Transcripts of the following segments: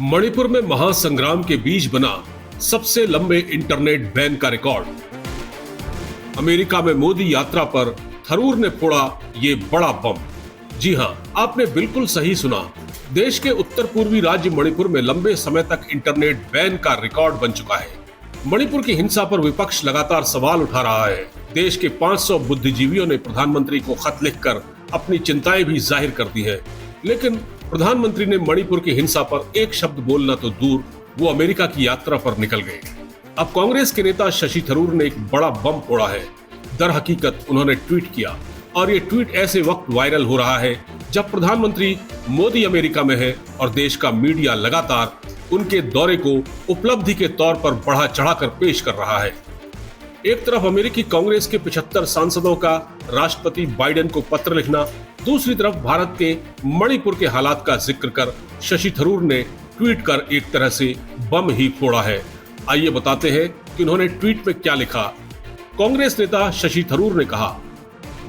मणिपुर में महासंग्राम के बीच बना सबसे लंबे इंटरनेट बैन का रिकॉर्ड। अमेरिका में मोदी यात्रा पर थरूर ने फोड़ा ये बड़ा बम। जी हां, आपने बिल्कुल सही सुना। देश के उत्तर पूर्वी राज्य मणिपुर में लंबे समय तक इंटरनेट बैन का रिकॉर्ड बन चुका है। मणिपुर की हिंसा पर विपक्ष लगातार सवाल उठा रहा है। देश के 500 बुद्धिजीवियों ने प्रधानमंत्री को खत लिखकर अपनी चिंताएं भी जाहिर कर दी है, लेकिन प्रधानमंत्री ने मणिपुर की हिंसा पर एक शब्द बोलना तो दूर, वो अमेरिका की यात्रा पर निकल गए। अब कांग्रेस के नेता शशि थरूर ने एक बड़ा बम फोड़ा है। दर हकीकत उन्होंने ट्वीट किया और ये ट्वीट ऐसे वक्त वायरल हो रहा है जब प्रधानमंत्री मोदी अमेरिका में है और देश का मीडिया लगातार उनके दौरे को उपलब्धि के तौर पर बढ़ा चढ़ाकर पेश कर रहा है। एक तरफ अमेरिकी कांग्रेस के 75 सांसदों का राष्ट्रपति बाइडेन को पत्र लिखना, दूसरी तरफ भारत के मणिपुर के हालात का जिक्र कर शशि थरूर ने ट्वीट कर एक तरह से बम ही फोड़ा है। आइए बताते हैं कि उन्होंने ट्वीट में क्या लिखा। कांग्रेस नेता शशि थरूर ने कहा,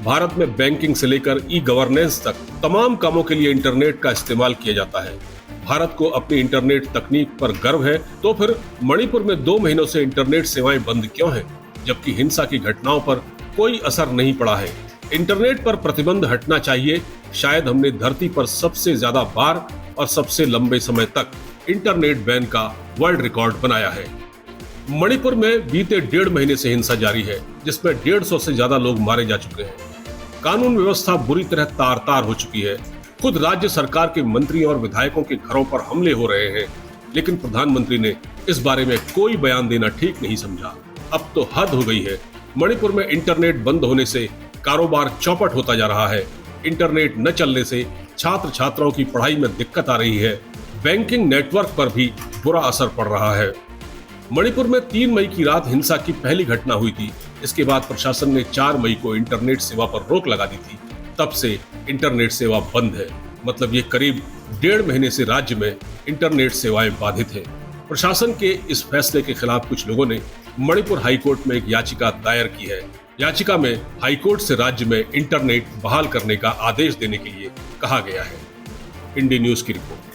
भारत में बैंकिंग से लेकर ई गवर्नेंस तक तमाम कामों के लिए इंटरनेट का इस्तेमाल किया जाता है। भारत को अपनी इंटरनेट तकनीक पर गर्व है, तो फिर मणिपुर में 2 महीनों से इंटरनेट सेवाएं बंद क्यों हैं, जबकि हिंसा की घटनाओं पर कोई असर नहीं पड़ा है। इंटरनेट पर प्रतिबंध हटना चाहिए। शायद हमने धरती पर सबसे ज्यादा बार और सबसे लंबे समय तक इंटरनेट बैन का वर्ल्ड रिकॉर्ड बनाया है। मणिपुर में बीते 1.5 महीने से हिंसा जारी है, जिसमें 150 से ज्यादा लोग मारे जा चुके हैं। कानून व्यवस्था बुरी तरह तार-तार हो चुकी है। खुद राज्य सरकार के मंत्रियों और विधायकों के घरों पर हमले हो रहे हैं, लेकिन प्रधानमंत्री ने इस बारे में कोई बयान देना ठीक नहीं समझा। अब तो हद हो गई है। मणिपुर में इंटरनेट बंद होने से कारोबार चौपट होता जा रहा है। इंटरनेट न चलने से छात्र छात्राओं की पढ़ाई में दिक्कत आ रही है। बैंकिंग नेटवर्क पर भी बुरा असर पड़ रहा है। मणिपुर में 3 मई की रात हिंसा की पहली घटना हुई थी। इसके बाद प्रशासन ने 4 मई को इंटरनेट सेवा पर रोक लगा दी थी। तब से इंटरनेट सेवा बंद है। मतलब ये करीब 1.5 महीने से राज्य में इंटरनेट सेवाएं बाधित है। प्रशासन के इस फैसले के खिलाफ कुछ लोगों ने मणिपुर हाईकोर्ट में एक याचिका दायर की है। याचिका में हाईकोर्ट से राज्य में इंटरनेट बहाल करने का आदेश देने के लिए कहा गया है। इंडी न्यूज की रिपोर्ट।